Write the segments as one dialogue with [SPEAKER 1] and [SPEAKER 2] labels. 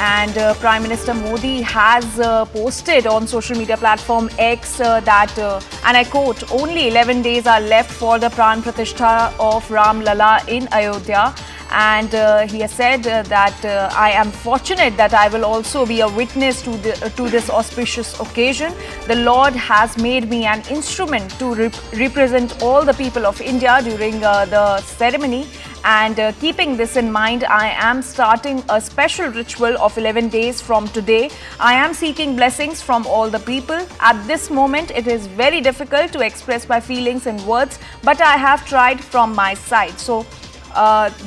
[SPEAKER 1] And Prime Minister Modi has posted on social media platform X that, and I quote, only 11 days are left for the Pran Pratishtha of Ram Lala in Ayodhya. And he has said that I am fortunate that I will also be a witness to this auspicious occasion. The Lord has made me an instrument to represent all the people of India during the ceremony. And keeping this in mind, I am starting a special ritual of 11 days from today. I am seeking blessings from all the people. At this moment, it is very difficult to express my feelings in words, but I have tried from my side. So,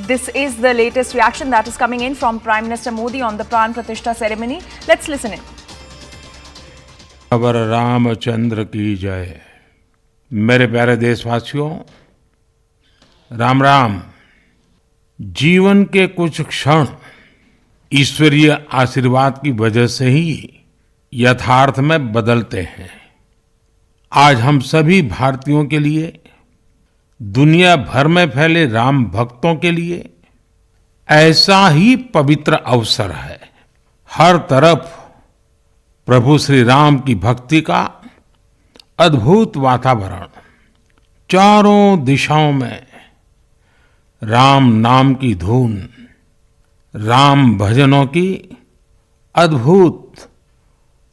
[SPEAKER 1] this is the latest reaction that is coming in from Prime Minister Modi on the Pran Pratishtha ceremony. Let's listen in.
[SPEAKER 2] अवर रामचंद्र की जय। मेरे प्यारे देशवासियों, राम राम। जीवन के कुछ क्षण ईश्वरीय आशीर्वाद की वजह से ही यथार्थ में बदलते हैं। आज हम सभी भारतीयों के लिए, दुनिया भर में फैले राम भक्तों के लिए ऐसा ही पवित्र अवसर है। हर तरफ प्रभु श्री राम की भक्ति का अद्भुत वातावरण, चारों दिशाओं में राम नाम की धुन, राम भजनों की अद्भुत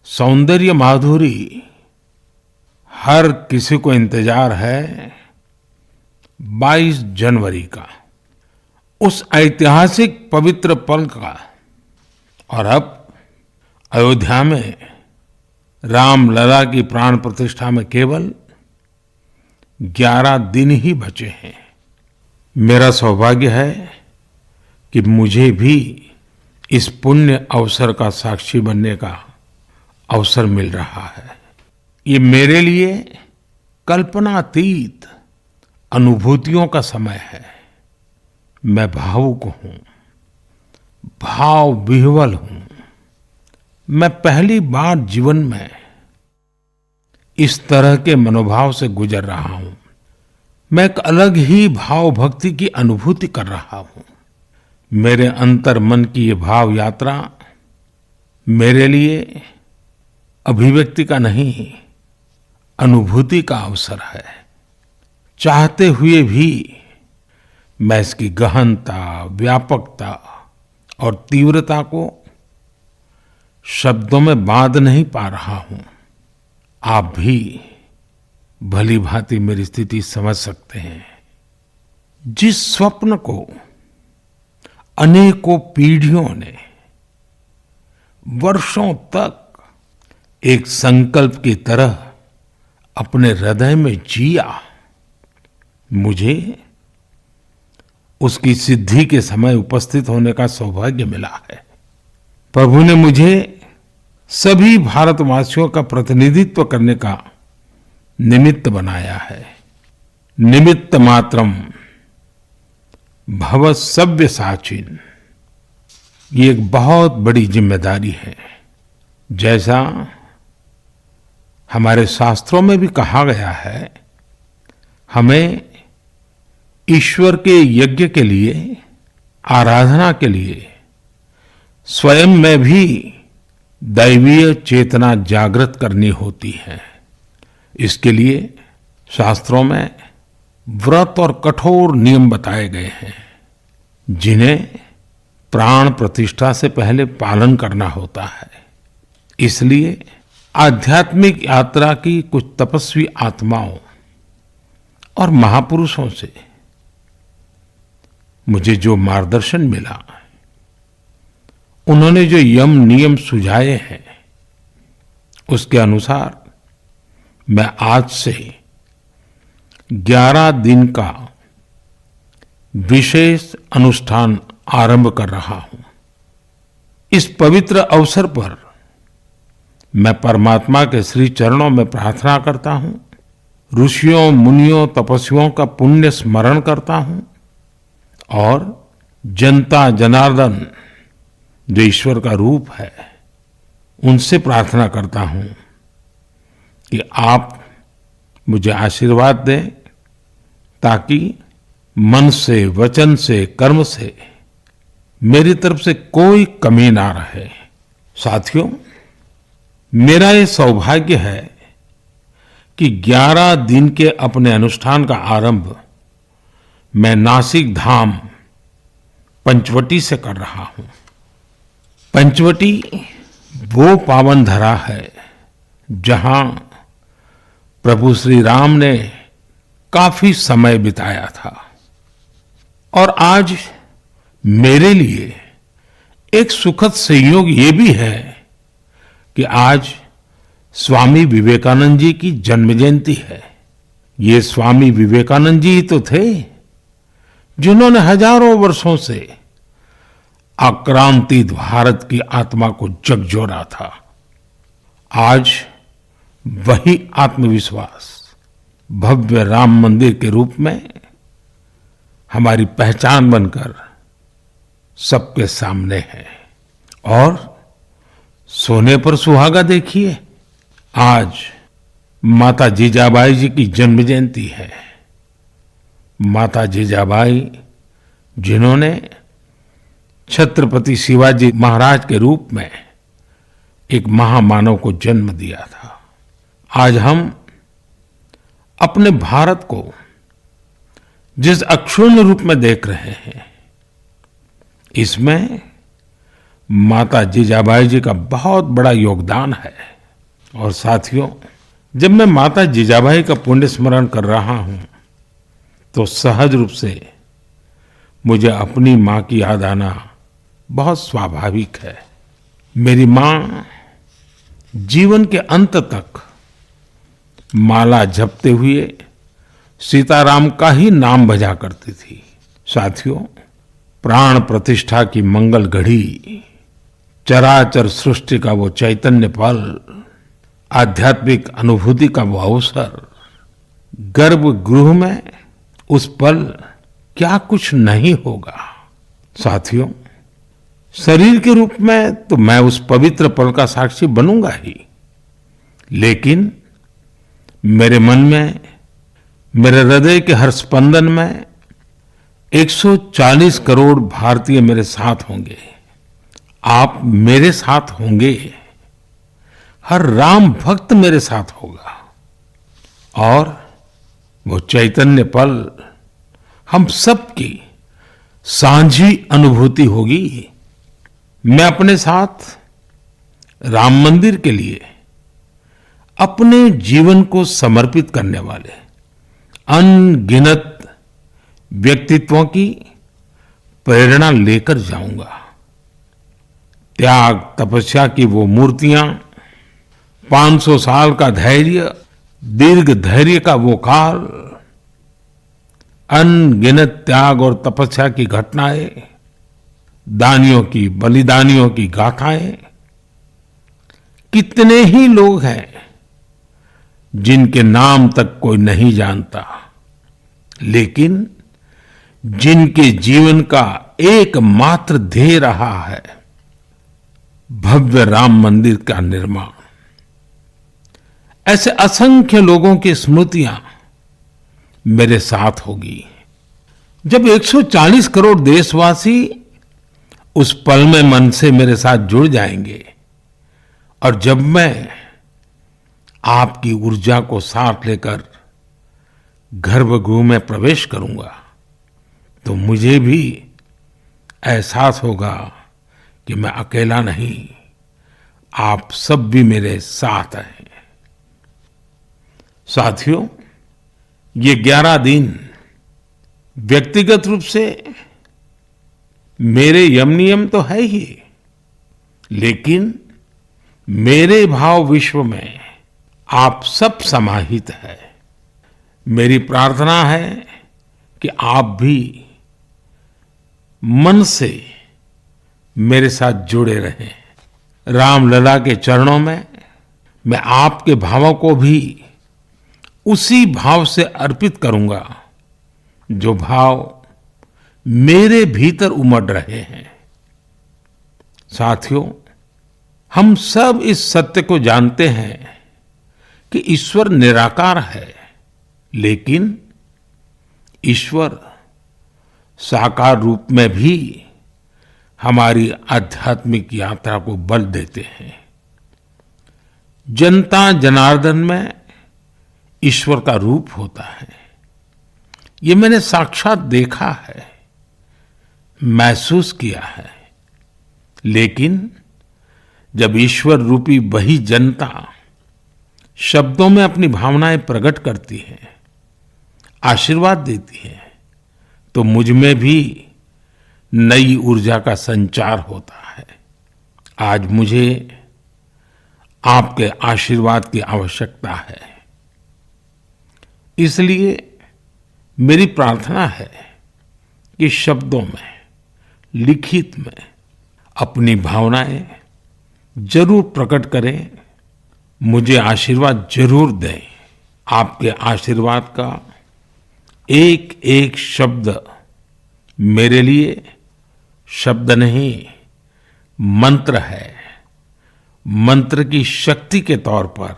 [SPEAKER 2] सौंदर्य माधुरी। हर किसी को इंतजार है 22 जनवरी का, उस ऐतिहासिक पवित्र पल का। और अब अयोध्या में राम लला की प्राण प्रतिष्ठा में केवल 11 दिन ही बचे हैं। मेरा सौभाग्य है कि मुझे भी इस पुण्य अवसर का साक्षी बनने का अवसर मिल रहा है। ये मेरे लिए कल्पनातीत अनुभूतियों का समय है। मैं भावुक हूं, भाव विह्वल हूं। मैं पहली बार जीवन में इस तरह के मनोभाव से गुजर रहा हूं। मैं एक अलग ही भाव भक्ति की अनुभूति कर रहा हूं। मेरे अंतर मन की ये भाव यात्रा मेरे लिए अभिव्यक्ति का नहीं, अनुभूति का अवसर है। चाहते हुए भी मैं इसकी गहनता, व्यापकता और तीव्रता को शब्दों में बांध नहीं पा रहा हूं। आप भी भली भांति मेरी स्थिति समझ सकते हैं। जिस स्वप्न को अनेकों पीढ़ियों ने वर्षों तक एक संकल्प की तरह अपने हृदय में जिया, मुझे उसकी सिद्धि के समय उपस्थित होने का सौभाग्य मिला है। प्रभु ने मुझे सभी भारतवासियों का प्रतिनिधित्व करने का निमित्त बनाया है। निमित्त मात्रम भव सव्य साचिन। ये एक बहुत बड़ी जिम्मेदारी है। जैसा हमारे शास्त्रों में भी कहा गया है, हमें ईश्वर के यज्ञ के लिए, आराधना के लिए स्वयं में भी दैवीय चेतना जागृत करनी होती है। इसके लिए शास्त्रों में व्रत और कठोर नियम बताए गए हैं, जिन्हें प्राण प्रतिष्ठा से पहले पालन करना होता है। इसलिए आध्यात्मिक यात्रा की कुछ तपस्वी आत्माओं और महापुरुषों से मुझे जो मार्गदर्शन मिला, उन्होंने जो यम नियम सुझाए हैं, उसके अनुसार मैं आज से 11 दिन का विशेष अनुष्ठान आरंभ कर रहा हूं। इस पवित्र अवसर पर मैं परमात्मा के श्री चरणों में प्रार्थना करता हूं, ऋषियों, मुनियों, तपस्वियों का पुण्य स्मरण करता हूं और जनता जनार्दन जो ईश्वर का रूप है, उनसे प्रार्थना करता हूं कि आप मुझे आशीर्वाद दें, ताकि मन से, वचन से, कर्म से मेरी तरफ से कोई कमी ना रहे। साथियों, मेरा ये सौभाग्य है कि 11 दिन के अपने अनुष्ठान का आरंभ मैं नासिक धाम पंचवटी से कर रहा हूं। पंचवटी वो पावन धरा है जहां प्रभु श्री राम ने काफी समय बिताया था। और आज मेरे लिए एक सुखद संयोग ये भी है कि आज स्वामी विवेकानंद जी की जन्म जयंती है। ये स्वामी विवेकानंद जी ही तो थे जिन्होंने हजारों वर्षों से आक्रांतित भारत की आत्मा को झकझोरा था। आज वही आत्मविश्वास भव्य राम मंदिर के रूप में हमारी पहचान बनकर सबके सामने है। और सोने पर सुहागा देखिए, आज माता जीजाबाई जी की जन्म जयंती है। माता जीजाबाई जिन्होंने छत्रपति शिवाजी महाराज के रूप में एक महामानव को जन्म दिया था। आज हम अपने भारत को जिस अक्षुण्ण रूप में देख रहे हैं, इसमें माता जीजाबाई जी का बहुत बड़ा योगदान है। और साथियों, जब मैं माता जीजाबाई का पुण्य स्मरण कर रहा हूं तो सहज रूप से मुझे अपनी मां की याद आना बहुत स्वाभाविक है। मेरी मां जीवन के अंत तक माला जपते हुए सीताराम का ही नाम भजा करती थी। साथियों, प्राण प्रतिष्ठा की मंगल घड़ी, चराचर सृष्टि का वो चैतन्य पल, आध्यात्मिक अनुभूति का वो अवसर, गर्भगृह में उस पल क्या कुछ नहीं होगा। साथियों, शरीर के रूप में तो मैं उस पवित्र पल का साक्षी बनूंगा ही, लेकिन मेरे मन में, मेरे हृदय के हर स्पंदन में 140 करोड़ भारतीय मेरे साथ होंगे। आप मेरे साथ होंगे, हर राम भक्त मेरे साथ होगा और वो चैतन्य पल हम सबकी साझी अनुभूति होगी। मैं अपने साथ राम मंदिर के लिए अपने जीवन को समर्पित करने वाले अनगिनत व्यक्तित्वों की प्रेरणा लेकर जाऊंगा। त्याग तपस्या की वो मूर्तियां, 500 साल का धैर्य, दीर्घ धैर्य का वो काल, अनगिनत त्याग और तपस्या की घटनाएं, दानियों की, बलिदानियों की गाथाएं। कितने ही लोग हैं जिनके नाम तक कोई नहीं जानता, लेकिन जिनके जीवन का एकमात्र ध्येय रहा है भव्य राम मंदिर का निर्माण। ऐसे असंख्य लोगों की स्मृतियां मेरे साथ होगी। जब 140 करोड़ देशवासी उस पल में मन से मेरे साथ जुड़ जाएंगे और जब मैं आपकी ऊर्जा को साथ लेकर गर्भगृह में प्रवेश करूंगा तो मुझे भी एहसास होगा कि मैं अकेला नहीं, आप सब भी मेरे साथ हैं। साथियों, ये 11 दिन व्यक्तिगत रूप से मेरे यम नियम तो है ही, लेकिन मेरे भाव विश्व में आप सब समाहित है। मेरी प्रार्थना है कि आप भी मन से मेरे साथ जुड़े रहें। रामलला के चरणों में मैं आपके भावों को भी उसी भाव से अर्पित करूंगा जो भाव मेरे भीतर उमड़ रहे हैं। साथियों, हम सब इस सत्य को जानते हैं कि ईश्वर निराकार है, लेकिन ईश्वर साकार रूप में भी हमारी आध्यात्मिक यात्रा को बल देते हैं। जनता जनार्दन में ईश्वर का रूप होता है, ये मैंने साक्षात देखा है, महसूस किया है। लेकिन जब ईश्वर रूपी वही जनता शब्दों में अपनी भावनाएं प्रकट करती है, आशीर्वाद देती है, तो मुझ में भी नई ऊर्जा का संचार होता है। आज मुझे आपके आशीर्वाद की आवश्यकता है, इसलिए मेरी प्रार्थना है कि शब्दों में, लिखित में अपनी भावनाएं जरूर प्रकट करें, मुझे आशीर्वाद जरूर दें। आपके आशीर्वाद का एक एक शब्द मेरे लिए शब्द नहीं, मंत्र है। मंत्र की शक्ति के तौर पर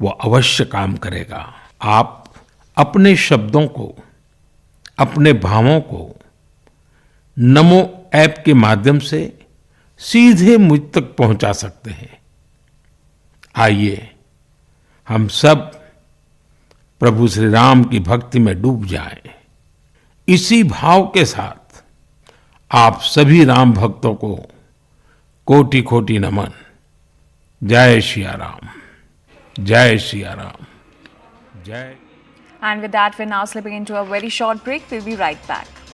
[SPEAKER 2] वो अवश्य काम करेगा। आप अपने शब्दों को, अपने भावों को नमो ऐप के माध्यम से सीधे मुझ तक पहुंचा सकते हैं। आइए हम सब प्रभु श्री राम की भक्ति में डूब जाएं। इसी भाव के साथ आप सभी राम भक्तों को कोटि कोटि नमन। जय सिया राम, जय सिया राम, जय।
[SPEAKER 1] And with that, we're now slipping into a very short break. We'll be right back.